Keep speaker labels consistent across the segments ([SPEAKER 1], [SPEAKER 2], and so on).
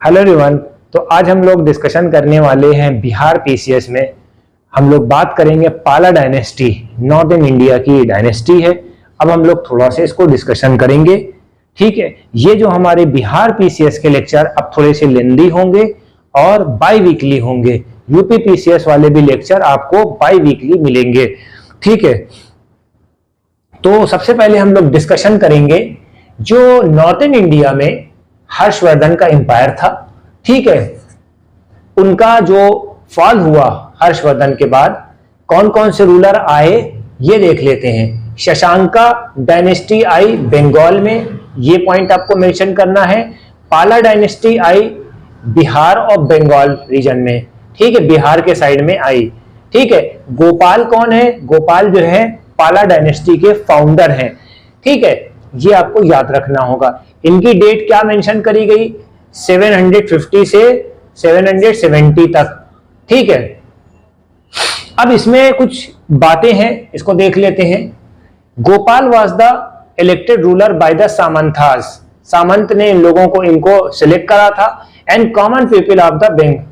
[SPEAKER 1] Hello everyone. तो आज हम लोग डिस्कशन करने वाले हैं बिहार पीसीएस में। हम लोग बात करेंगे पाला डायनेस्टी, नॉर्दर्न इंडिया की डायनेस्टी है। अब हम लोग थोड़ा सा इसको डिस्कशन करेंगे, ठीक है। ये जो हमारे बिहार पीसीएस के लेक्चर अब थोड़े से लेंदी होंगे और बाई वीकली होंगे। यूपी पीसीएस वाले भी लेक्चर आपको बाई वीकली मिलेंगे, ठीक है। तो सबसे पहले हम लोग डिस्कशन करेंगे जो नॉर्दर्न इंडिया में हर्षवर्धन का एम्पायर था, ठीक है। उनका जो फॉल हुआ हर्षवर्धन के बाद कौन कौन से रूलर आए ये देख लेते हैं। शशांका डायनेस्टी आई बंगाल में, ये पॉइंट आपको मेंशन करना है। पाला डायनेस्टी आई बिहार और बंगाल रीजन में, ठीक है, बिहार के साइड में आई, ठीक है। गोपाल कौन है? गोपाल जो है पाला डायनेस्टी के फाउंडर हैं, ठीक है। ये आपको याद रखना होगा। इनकी डेट क्या मेंशन करी गई? 750 से 770 तक, ठीक है। अब इसमें कुछ बातें हैं, इसको देख लेते हैं। Gopal was the elected ruler by the सामंथास। सामंत ने इन लोगों को इनको सिलेक्ट करा था। And common people of the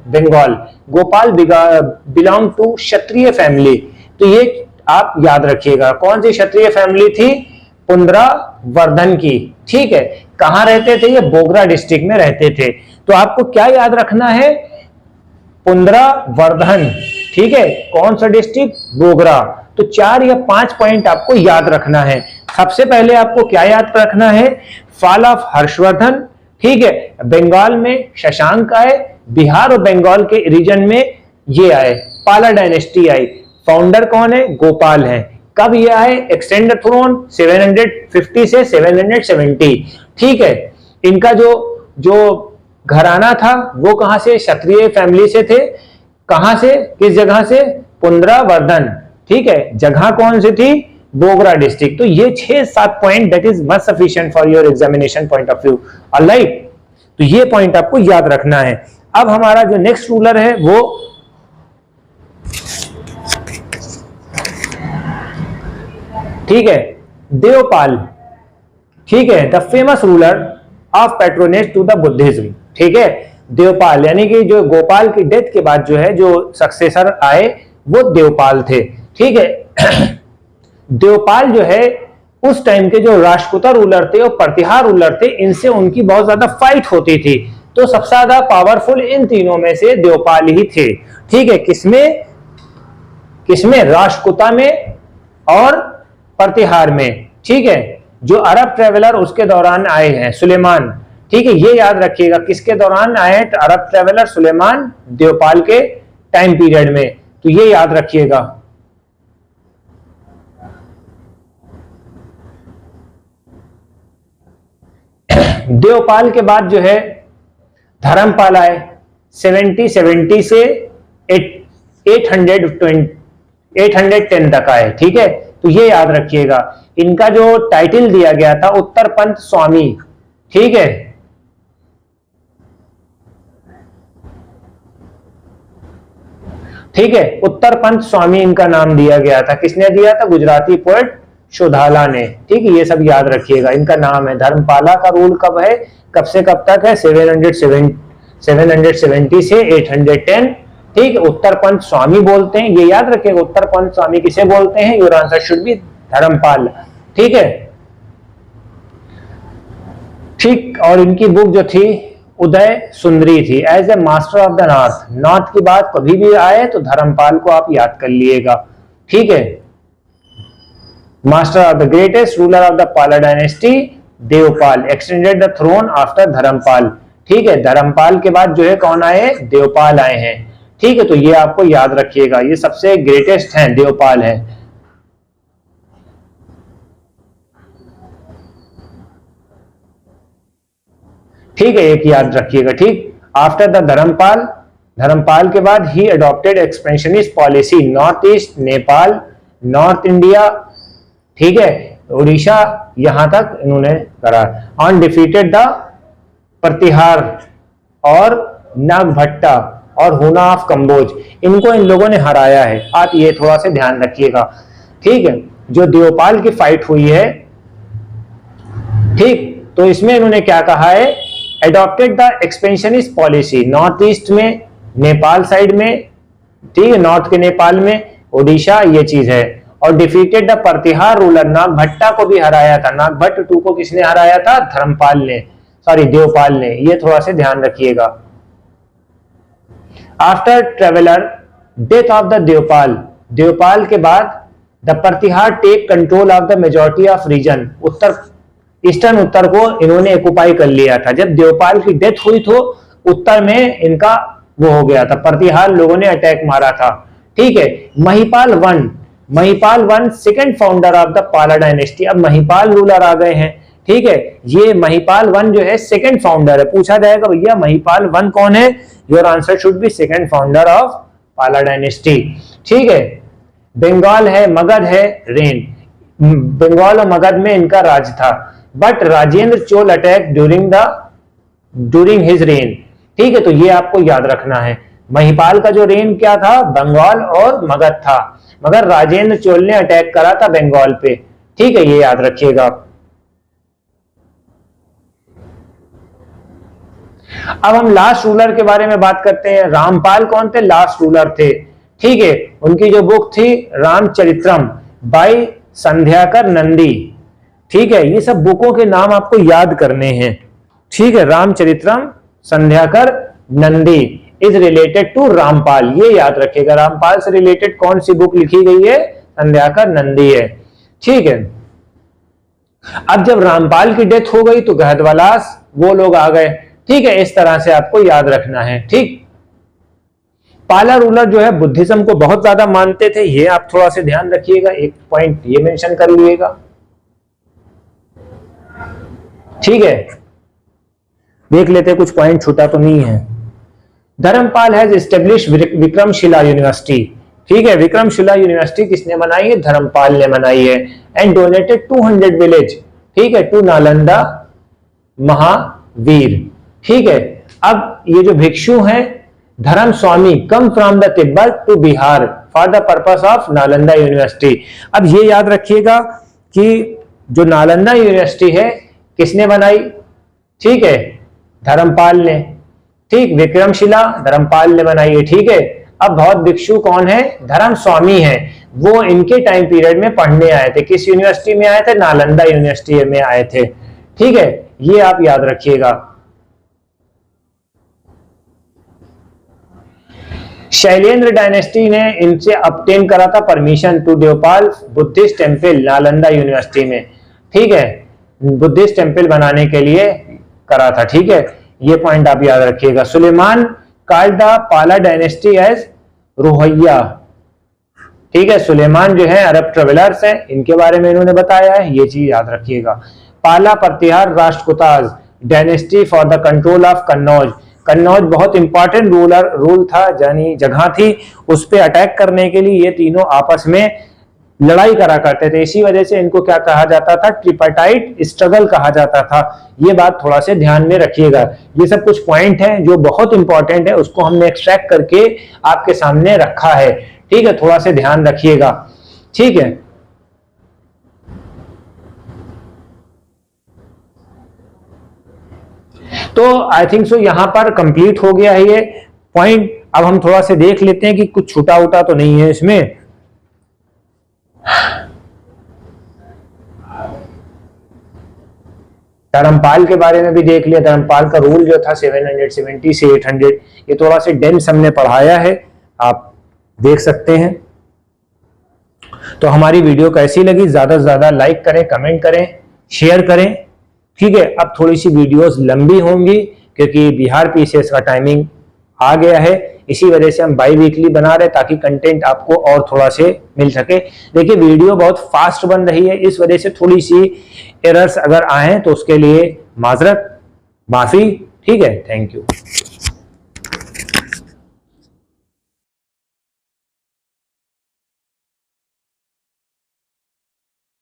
[SPEAKER 1] Bengal. Gopal belong to Kshatriya family. तो ये आप याद रखिएगा। कौन सी क्षत्रिय फैमिली थी? पुंद्रावर्धन की, ठीक है। कहां रहते थे? ये बोगरा डिस्ट्रिक्ट में रहते थे। तो आपको क्या याद रखना है? पुंद्रावर्धन, ठीक है। कौन सा डिस्ट्रिक्ट? बोगरा। तो 4 या 5 पॉइंट आपको याद रखना है। सबसे पहले आपको क्या याद रखना है? फॉल ऑफ हर्षवर्धन, ठीक है। बंगाल में शशांक आए, बिहार और बंगाल के रीजन में ये आए, पाला डायनेस्टी आई। फाउंडर कौन है? गोपाल है। कब ये आए? एक्सटेंड द थ्रोन 750 से 770, ठीक है। इनका जो घराना था वो कहां से? क्षत्रिय फैमिली से थे। कहां से? किस जगह से? पुंद्रावर्धन, ठीक है। जगह कौन सी थी? बोगरा डिस्ट्रिक्ट। तो ये 6-7 point that is much sufficient for your examination point of view, alright. तो ये पॉइंट आपको याद रखना है। अब हमारा जो नेक्स्ट रूलर है वो ठीक है देवपाल, ठीक है। The famous ruler of patronage to the Buddhism, ठीक है। देवपाल यानी कि जो गोपाल की डेथ के बाद जो है जो सक्सेसर आए वो देवपाल थे, ठीक है। देवपाल जो है उस टाइम के जो राष्ट्रकूटा रूलर थे और प्रतिहार रूलर थे, इनसे उनकी बहुत ज्यादा फाइट होती थी। तो सबसे ज्यादा पावरफुल इन तीनों में से देवपाल ही थे, ठीक है। किसमें? राष्ट्रकूटा में और प्रतिहार में, ठीक है। जो अरब ट्रेवलर उसके दौरान आए हैं, सुलेमान, ठीक है। ये याद रखिएगा किसके दौरान आए? अरब ट्रेवलर सुलेमान, देवपाल के टाइम पीरियड में। तो ये याद रखिएगा। देवपाल के बाद जो है धर्मपाल आए 770 से 810 तक आए, ठीक है। तो ये याद रखिएगा। इनका जो टाइटल दिया गया था उत्तरपंथ स्वामी, ठीक है। ठीक है, उत्तरपंथ स्वामी इनका नाम दिया गया था। किसने दिया था? गुजराती पोएट शोधाला ने, ठीक है। ये सब याद रखिएगा, इनका नाम है। धर्मपाला का रूल कब है? कब से कब तक है? 770 से 810, ठीक है। उत्तरपंथ स्वामी बोलते हैं, ये याद रखिएगा। उत्तरपंथ स्वामी किसे बोलते हैं? Your answer should be Dharmapal, ठीक है, ठीक। और इनकी बुक जो थी उदय सुंदरी थी। As a master of the north, north की बात कभी भी आए तो धर्मपाल को आप याद कर लिएगा, ठीक है। Master of the greatest ruler of the Pala dynasty Devpal, extended the throne after Dharmapal, ठीक है। धर्मपाल के बाद जो है कौन आए? देवपाल आए हैं, ठीक है। तो ये आपको याद रखिएगा, ये सबसे ग्रेटेस्ट हैं, देवपाल है, ठीक है। एक याद रखिएगा, ठीक। आफ्टर द धर्मपाल के बाद ही adopted expansionist policy north east, Nepal, north India, ठीक है, उड़ीसा, यहां तक इन्होंने करा। ऑन डिफीटेड द प्रतिहार और नागभट्टा और हुना ऑफ कंबोज, इनको इन लोगों ने हराया है। आप ये थोड़ा सा ध्यान रखिएगा, ठीक है। जो देवपाल की फाइट हुई है, ठीक, तो इसमें इन्होंने क्या कहा है? Adopted the expansionist policy, north east में, नेपाल साइड में, ठीक है, नॉर्थ के नेपाल में, ओडिशा, ये चीज है। और defeated the Pratihara ruler, Nagabhatta को भी हराया था। नागभट्ट टू को किसने हराया था? धर्मपाल ने, सॉरी देवपाल ने, ये थोड़ा सा ध्यान रखिएगा। After traveller death of the Devpal, Devpal के बाद the Pratihara take control of the majority of region, उत्तर ईस्टर्न उत्तर को इन्होंने ऑक्युपाई कर लिया था। जब देवपाल की डेथ हुई तो उत्तर में इनका वो हो गया था, प्रतिहार लोगों ने अटैक मारा था, ठीक है। Mahipal one second founder of the Pala dynasty, अब महिपाल रूलर आ गए हैं, ठीक है। ये महिपाल वन जो है सेकंड फाउंडर है। पूछा जाएगा भैया महिपाल वन कौन है? Your answer should B second founder of पाला डायनेस्टी, ठीक है। बंगाल है, मगध है, रेन, बंगाल और मगध में इनका राज था। But Rajendra Chola attack during his rain, ठीक है। तो ये आपको याद रखना है, महिपाल का जो रेन क्या था? बंगाल और मगध था, मगर राजेंद्र चोल ने अटैक करा था बंगाल पे, ठीक है, ये याद रखिएगा। अब हम लास्ट रूलर के बारे में बात करते हैं। रामपाल कौन थे? लास्ट रूलर थे, ठीक है। उनकी जो बुक थी रामचरित्रम बाय संध्याकर नंदी, ठीक है। ये सब बुकों के नाम आपको याद करने हैं, ठीक है। Ramacharitam, Sandhyakar Nandi is related to Rampal, ये याद रखिएगा। रामपाल से रिलेटेड कौन सी बुक लिखी गई है? संध्याकर नंदी है, ठीक है। अब जब रामपाल की डेथ हो गई तो गहदवलास वो लोग आ गए, ठीक है। इस तरह से आपको याद रखना है, ठीक। पाला रूलर जो है बुद्धिज्म को बहुत ज्यादा मानते थे, ये आप थोड़ा सा ध्यान रखिएगा, एक पॉइंट ये मेंशन कर लीजिएगा, ठीक है। देख लेते कुछ पॉइंट छूटा तो नहीं है। Dharmapal has establish Vikramshila university, ठीक है। विक्रमशिला यूनिवर्सिटी किसने बनाई है? धर्मपाल ने बनाई है। एंड डोनेटेड 200 विलेज, ठीक है, टू नालंदा महावीर, ठीक है। अब ये जो भिक्षु हैं Dharma Swami come from the Tibet to Bihar for the purpose of Nalanda university. अब ये याद रखिएगा कि जो नालंदा यूनिवर्सिटी है किसने बनाई? ठीक है, धर्मपाल ने, ठीक। विक्रमशिला धर्मपाल ने बनाई है, ठीक है। अब बौद्ध भिक्षु कौन है? धर्म स्वामी है, वो इनके टाइम पीरियड में पढ़ने आए थे। किस यूनिवर्सिटी में आए थे? नालंदा यूनिवर्सिटी में आए थे, ठीक है। ये आप याद रखिएगा। शैलेंद्र डायनेस्टी ने इनसे ऑब्टेन करा था permission to Devpal Buddhist temple Nalanda university में, ठीक है, बुद्धिस्ट टेम्पल बनाने के लिए करा था, ठीक है। ये पॉइंट आप याद रखिएगा। Suleman called the Pala dynasty as रोहैया, ठीक है। सुलेमान जो है अरब ट्रेवलर्स है, इनके बारे में इन्होंने बताया है, ये चीज याद रखिएगा। Pala Pratihara Rashtrakutas dynasty for the control of Kannauj, Kannauj बहुत इंपॉर्टेंट रूल था, यानी जगह थी, उस पे अटैक करने के लिए ये तीनों आपस में लड़ाई करा करते थे। इसी वजह से इनको क्या कहा जाता था? ट्रिपाटाइट स्ट्रगल कहा जाता था। ये बात थोड़ा से ध्यान में रखिएगा। ये सब कुछ पॉइंट हैं जो बहुत इंपॉर्टेंट है, उसको हमने एक्सट्रैक्ट करके आपके सामने रखा है, ठीक है। थोड़ा से ध्यान रखिएगा, ठीक है। तो आई थिंक सो यहां पर कंप्लीट हो गया है ये पॉइंट। अब हम थोड़ा से देख लेते हैं कि कुछ छूटा उटा तो नहीं है इसमें। धर्मपाल के बारे में भी देख लिया। धर्मपाल का रूल जो था 770 से 800, ये थोड़ा से डेंस हमने पढ़ाया है, आप देख सकते हैं। तो हमारी वीडियो कैसी लगी? ज्यादा से ज्यादा लाइक करें, कमेंट करें, शेयर करें, ठीक है। अब थोड़ी सी वीडियोस लंबी होंगी क्योंकि बिहार पीसीएस का टाइमिंग आ गया है, इसी वजह से हम बाई वीकली बना रहे ताकि कंटेंट आपको और थोड़ा से मिल सके। देखिए वीडियो बहुत फास्ट बन रही है, इस वजह से थोड़ी सी एरर्स अगर आए तो उसके लिए माजरत, माफी, ठीक है। Thank you.